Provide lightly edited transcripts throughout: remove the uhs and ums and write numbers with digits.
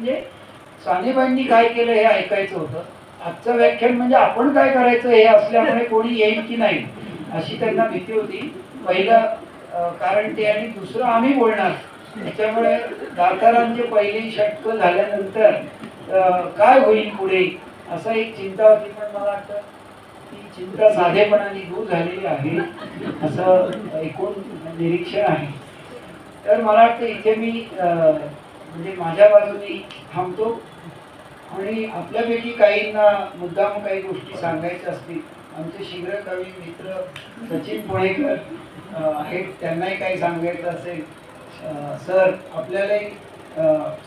म्हणजे सानेबाईंनी काय केलं हे ऐकायचं होतं. आजचं व्याख्यान म्हणजे आपण काय करायचं हे असल्यामुळे कोणी येईल की नाही अशी त्यांना भीती होती. पहिलं कारण ते, आणि दुसरं आम्ही बोलणार त्याच्यामुळे दातारांचे पहिली षटक झाल्यानंतर काय होईल पुढे असं एक चिंता होती. पण मला वाटतं ती चिंता साधेपणाने दूर झालेली आहे असं एकूण निरीक्षण आहे. तर मला वाटतं इथे मी म्हणजे माझ्या बाजूने थांबतो आणि आपल्यापैकी काहींना मुद्दाम काही गोष्टी सांगायच्या असतील, आमचे शीघ्र कवी मित्र सचिन पुणेकर आहेत, त्यांनाही काही सांगायचं असेल. सर आपल्यालाही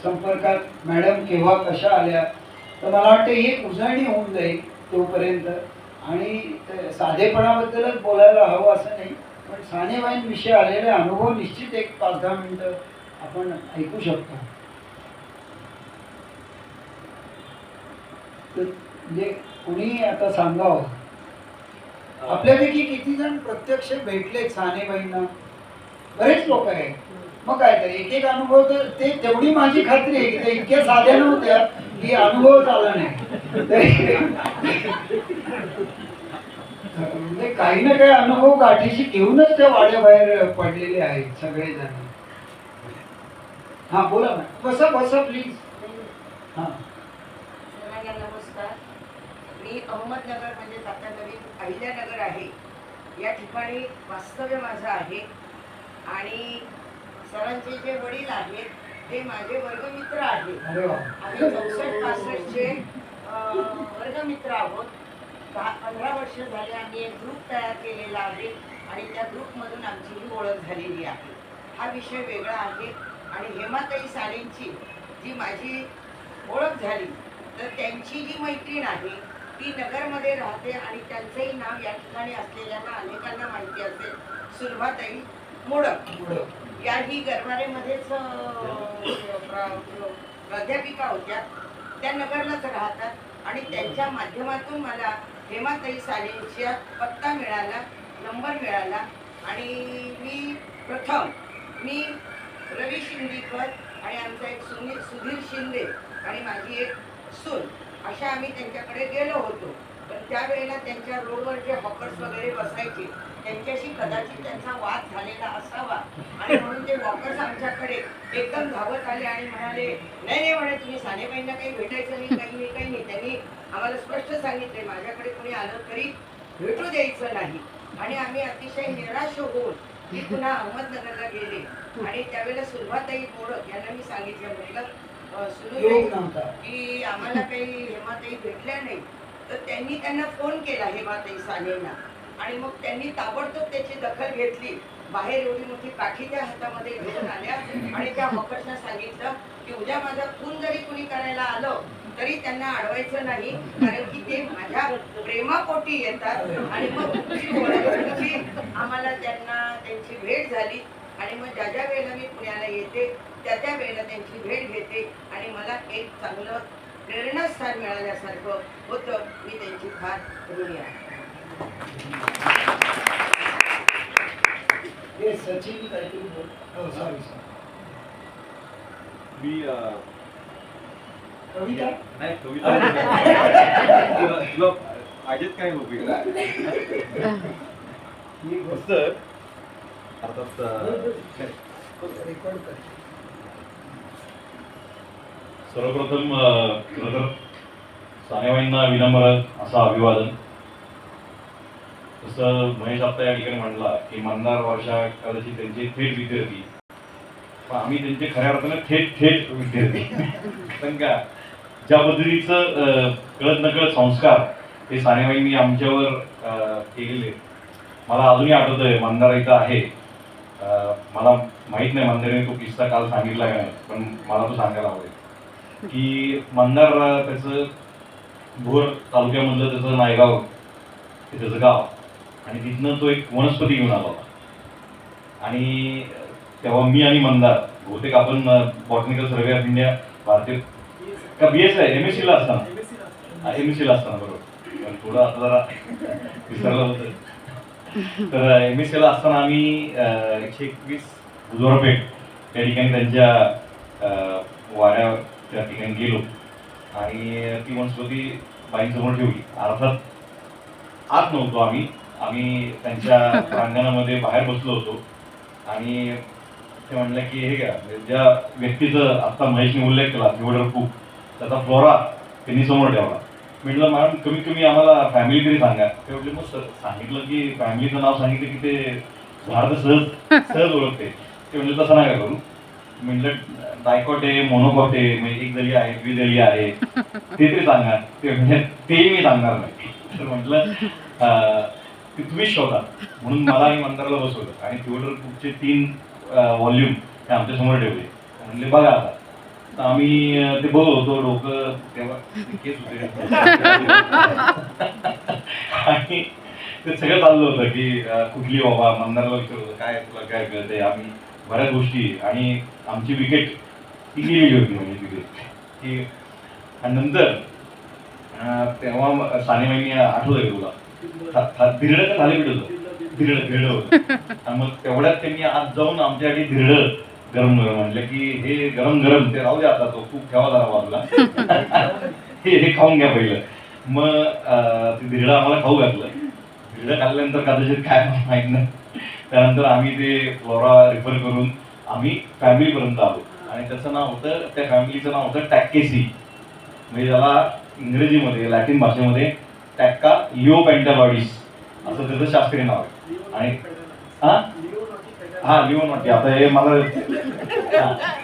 संपर्कात मॅडम केव्हा कशा आल्या, तर मला वाटतं एक उजळणी होऊन जाईल तोपर्यंत. आणि साधेपणाबद्दलच बोलायला हवं असं नाही, पण सानेबाईंविषयी आलेले अनुभव निश्चित एक 5-10 मिनिटं आपण ऐकू शकतो. म्हणजे कुणी आता सांगावं, आपल्यापैकी किती जण प्रत्यक्ष भेटले सानेबाईंना? बरेच लोक आहेत. मग काय तर एक एक अनुभव, तर ते तेवढी माझी खात्री आहे की ते इतक्या साध्या नव्हत्या की अनुभव आला नाही. म्हणजे काही ना काही अनुभव गाठीशी घेऊनच त्या वाड्याबाहेर पडलेले आहेत सगळेजण. हा बोला ना, बसा बसा प्लीज. हा नमस्कार. मी अहमदनगर म्हणजे आता नवीन अहिल्यानगर आहे या ठिकाणी वास्तव्य माझं आहे. आणि सरांचे जे वडील आहेत ते माझे वर्गमित्र आहेत. आम्ही 64-65चे वर्गमित्र आहोत. 10-15 वर्ष झाले आम्ही एक ग्रुप तयार केलेला आहे आणि त्या ग्रुपमधून आमची ही ओळख झालेली आहे. हा विषय वेगळा आहे. आणि हेमाताई साळेंची जी माझी ओळख झाली, तर त्यांची जी मैत्रीण आहे ती नगरमध्ये राहते आणि त्यांचंही नाव या ठिकाणी असलेल्यांना अनेकांना माहिती असेल, सुलभाताई मोडक. याही गरवारेमध्येच प्राध्यापिका होत्या, त्या नगरलाच राहतात आणि त्यांच्या माध्यमातून मला हेमाताई साळेंचा पत्ता मिळाला, नंबर मिळाला. आणि मी रवी शिंदीकर आणि आमचा एक सुधीर शिंदे आणि माझी एक सून, अशा आम्ही त्यांच्याकडे गेलो होतो. पण त्यावेळेला त्यांच्या रोडवर जे हॉकर्स वगैरे बसायचे त्यांच्याशी कदाचित त्यांचा वाद झालेला असावा आणि म्हणून ते वॉकर्स आमच्याकडे एकदम धावत आले आणि म्हणाले, नाही नाही म्हणे, तुम्ही सानेबाईंना काही भेटायचं नाही, काही नाही. त्यांनी आम्हाला स्पष्ट सांगितले माझ्याकडे कोणी आलं तरी भेटू द्यायचं नाही. आणि आम्ही अतिशय निराश होऊन मी पुन्हा अहमदनगरला गेले. आणि त्यावेळेला सुलभाताई मोडक यांना मी सांगितलं, म्हटलं सुलभाताई की आम्हाला काही हेमाताई भेटल्या नाही. तर त्यांनी त्यांना फोन केला हेमाताई साळेंना आणि मग त्यांनी ताबडतोब त्याची दखल घेतली. बाहेर एवढी मोठी काठी त्या हातामध्ये घेऊन आल्या आणि त्या हॉकर्सना सांगितलं की उद्या माझा खून जरी कुणी करायला आलं तरी त्यांना अडवायचं नाही, कारण की ते माझ्या प्रेमापोटी येतात. आणि मग आम्हाला त्यांची भेट झाली. आणि मग ज्या ज्या वेळेला मी पुण्याला येते त्या वेळेला त्यांची भेट घेते आणि मला एक चांगलं प्रेरणास्थान मिळाल्यासारखं होतं. मी त्यांची फार ऋणी आहे. सचिन काहीतरी बोल. सॉरी मी कविता नाही, कविता तुला आजेत काय होईल सर. अर्थात सर्वप्रथम सानेबाईंना विनम्र असं अभिवादन. तसं महेश आता या ठिकाणी म्हणला की मंदार वर्षा कदाचित त्यांचे थेट विद्यार्थी, पण आम्ही त्यांचे खऱ्या अर्थाने थेट विद्यार्थी. कारण का ज्या पद्धतीचं कळत नकळत संस्कार हे सानेबाईंनी आमच्यावर केलेले मला अजूनही आठवतंय. मंदार इथं आहे, मला माहित नाही मंदाराने तो किस्सा काल सांगितला का नाही, पण मला तो सांगायला आवडेल की मंदार त्याचं भोर तालुक्यामधलं त्याचं नायगाव हे त्याचं गाव, आणि तिथनं तो एक वनस्पती घेऊन आला होता. आणि तेव्हा मी आणि मंदार बहुतेक आपण बॉटनिकल सर्वे ऑफ इंडिया भारतीय का BS आहे MSc ला असताना, MSc ला असताना बरोबर, पण थोडं आता जरा विसरलं होतं. तर MSc ला असताना आम्ही 121 बुधवारपेठ त्या ठिकाणी त्यांच्या वाड्या त्या ठिकाणी गेलो आणि ती वनस्पती बाईंसमोर ठेवली. अर्थात आत नव्हतो आम्ही त्यांच्या प्रांगणामध्ये बाहेर बसलो होतो आणि ते म्हणलं की हे घ्या, ज्या व्यक्तीचं आता महेशने उल्लेख केला थिओडर कुक, त्याचा फ्लोरा त्यांनी समोर ठेवला. म्हटलं मॅडम कमीत कमी आम्हाला फॅमिली तरी सांगा. ते म्हटले मग सर सांगितलं की फॅमिलीचं नाव सांगितलं की ते झाड सहज ओळखते. ते म्हणलं तसं नका करू. म्हटलं डायकॉट आहे, मोनोकॉट आहे, म्हणजे एक जळी आहे, द्विदळी आहे, ते तरी सांगा. ते म्हणजे तेही मी सांगणार नाही. तर म्हटलं ते तुम्हीच शोधा. म्हणून मला आणि मंदारला बसवलं आणि थिओडर कुकचे 3 व्हॉल्यूम ते आमच्या समोर ठेवले. म्हणले बघा आता. तर आम्ही ते बघत होतो, डोकं तेव्हा केस होते आणि ते सगळं चाललं होतं की कुठली बाबा मंदारला विचारत होतं काय तुला काय कळतंय. आम्ही बऱ्याच गोष्टी आणि आमची विकेट ती गेलेली होती म्हणजे विकेट की. आणि नंतर तेव्हा सानेबाईंनी आठवत आहे तुला धिरडं का थालीपीठ होतं, धिरडं होतं. आणि मग तेवढ्यात त्यांनी आज जाऊन आमच्यासाठी धिरडं गरम म्हटलं की हे गरम ते राहू द्या, आता तो खूप ठेवा जरा बाजूला, हे खाऊन घ्या पहिलं. मग ते धिरडं आम्हाला खाऊ घातलं. धिरडं खाल्ल्यानंतर कदाचित काय माहीत नाही, त्यानंतर आम्ही ते फ्लोरा रेफर करून आम्ही फॅमिलीपर्यंत आलो. आणि त्याचं नाव होतं, त्या फॅमिलीचं नाव होतं टॅक्केसी. म्हणजे त्याला इंग्रजीमध्ये लॅटिन भाषेमध्ये टॅक्का लिओपेंटालॉइडिस असं त्याचं शास्त्रीय नाव आहे. आणि लिओनॉटी, आता हे मला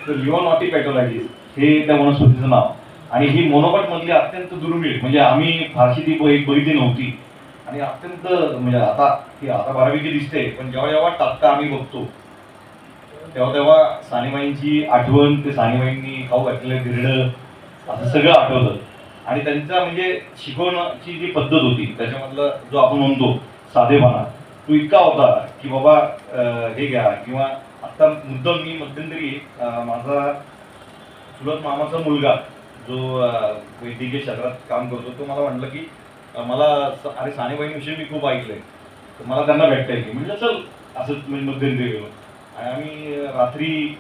लिओनॉटी पेटोलायडिस हे त्या वनस्पतीचं नाव. आणि ही मोनोकॉट मधली अत्यंत दुर्मिळ, म्हणजे आम्ही फारशी ती बघितली नव्हती आणि अत्यंत म्हणजे आता बऱ्यापैकी दिसते. पण जेव्हा टाक्का आम्ही बघतो तेव्हा सानेबाईंची आठवण, ते सानेबाईंनी खाऊ घातलेलं धिरडं असं सगळं आठवतं. आणि त्यांचा म्हणजे शिकवण्याची जी पद्धत होती त्याच्यामधला जो आपण म्हणतो साधेपणा, तो इतका होता की बाबा हे घ्या. किंवा आता मुद्दाम मी मध्यंतरी माझा चुलत मामाचा मुलगा जो वैद्यकीय क्षेत्रात काम करतो, तो मला म्हटलं की मला अरे सानेबाईंविषयी मी खूप ऐकलंय, तर मला त्यांना भेटता येईल. म्हटलं चल, असंच म्हणजे मध्यंतरी गेलो आणि आम्ही रात्री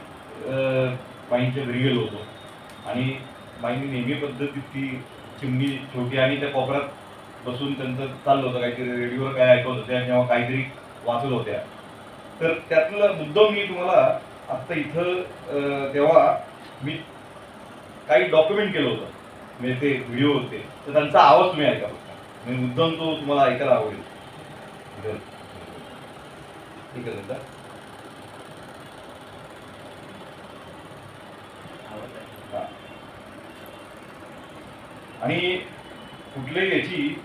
बाईंच्या घरी गेलो होतो. आणि बाईंनी नेहमी पद्धतीत ती चिमणी छोटी आणि त्या कोपऱ्यात बसून त्यांचं चाललं होतं काहीतरी, रेडिओवर काय ऐकत होत्या किंवा काहीतरी वाचत होत्या. तर त्यातलं मुद्दाम मी तुम्हाला आत्ता इथं तेव्हा मी काही डॉक्युमेंट केलं होतं, म्हणजे ते व्हिडिओ होते, तर त्यांचा आवाज तुम्ही ऐका फक्त. म्हणजे मुद्दाम तो तुम्हाला ऐकायला आवडेल. ठीक आहे दादा. आणि कुठल्याही याची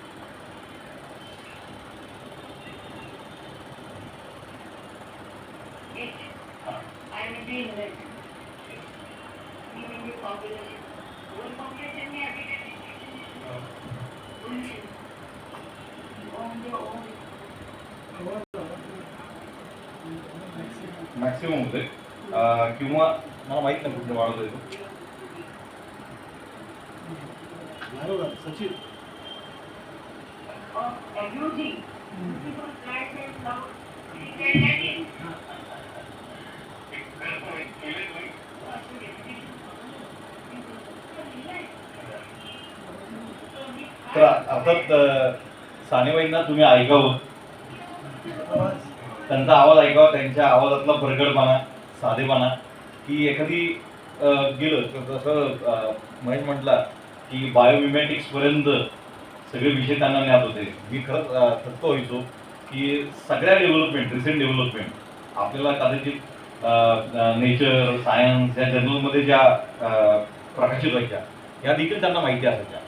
मॅक्सिमम होते किंवा मला माहित नाही कुठे वाढवता येतो. सचिन तर अर्थात सानेबाईंना तुम्ही ऐकावं, त्यांचा आवाज ऐकावा, त्यांच्या आवाजातला प्रगटपणा, साधेपणा, की एखादी गेलं तर जसं महेश म्हटला की बायोमिमॅटिक्स पर्यंत सगळे विषय त्यांना ज्ञात होते. मी खरंच थक्क व्हायचो की सगळ्या डेव्हलपमेंट, रिसेंट डेव्हलपमेंट आपल्याला कदाचित नेचर, सायन्स या जर्नलमध्ये ज्या प्रकाशित व्हायच्या या देखील त्यांना माहिती असायच्या.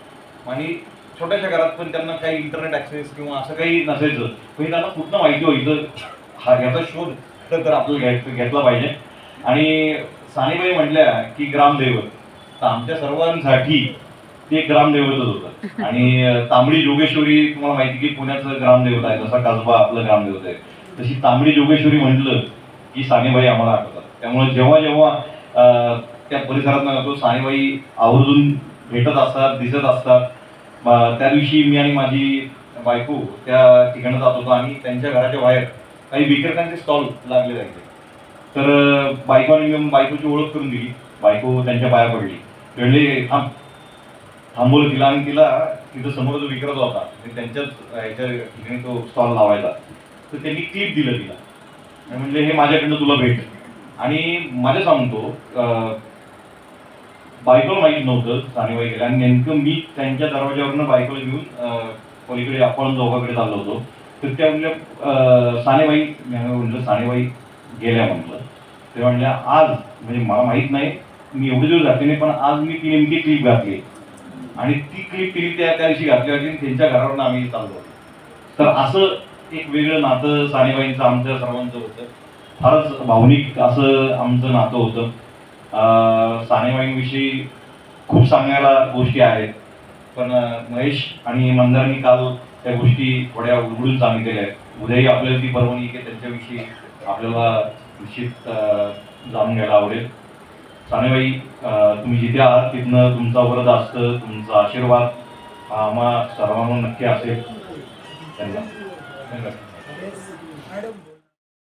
आणि छोट्याशा घरात पण त्यांना काही इंटरनेट ॲक्सेस किंवा असं काही नसायचं, पण त्यांना कुठनं माहिती व्हायचं याचा शोध तर आपल्याला घेतला पाहिजे. आणि सानेबाई म्हटल्या की ग्रामदैवत, तर आमच्या सर्वांसाठी ते ग्रामदैवतच होतं. आणि तांबडी जोगेश्वरी तुम्हाला माहिती की पुण्याचं ग्रामदैवत आहे, जसा कसबा आपलं ग्रामदैवत आहे, तशी तांबडी जोगेश्वरी म्हटलं की सानेबाई आम्हाला आठवतात. त्यामुळे जेव्हा त्या परिसरात जातो सानेबाई आवर्जून भेटत असतात, दिसत असतात. त्या दिवशी मी आणि माझी बायको त्या ठिकाणी जात होतो आणि त्यांच्या घराच्या बाहेर काही विक्रेत्यांचे स्टॉल लागले जायचे. तर बायकोची ओळख करून दिली, बायको त्यांच्या पाया पडली कळले थांबवलं तिला आणि तिला तिथं समोर जो विक्रेता होता आणि त्यांच्याच ह्याच्या ठिकाणी तो स्टॉल लावायचा, तर त्यांनी क्लिप दिलं तिला आणि म्हणले हे माझ्याकडनं तुला भेट. आणि माझ्या सांगतो बायकोला माहीत नव्हतं सानेबाई गेल्या आणि नेमकं मी त्यांच्या दरवाज्यावरनं बायकोला घेऊन पलीकडे आपण चौकाकडे चाललो होतो. तर त्या म्हणल्या सानेबाई, म्हटलं सानेबाई गेल्या म्हटलं. ते म्हणल्या आज म्हणजे मला माहीत नाही, मी एवढे दिवस घातले नाही, पण आज मी ती नेमकी क्लिप घातली आणि ती क्लिप तिने त्या दिवशी घातली होती आणि त्यांच्या घरावरून आम्ही चाललो होतो. तर असं एक वेगळं नातं सानेबाईंचं आमच्या सर्वांचं होतं. फारच भावनिक असं आमचं नातं होतं. सानेबाईंविषयी खूप सांगायला गोष्टी आहेत, पण महेश आणि मंदारनी काल त्या गोष्टी थोड्या उलगडून सांगितलेल्या आहेत. उद्याही आपल्याला ती पर्वणी की त्यांच्याविषयी आपल्याला निश्चित जाणून घ्यायला आवडेल. सानेबाई, तुम्ही जिथे आहात तिथनं तुमचा वरद असतं, तुमचा आशीर्वाद आम्हा सर्वांना नक्की असेल. धन्यवाद.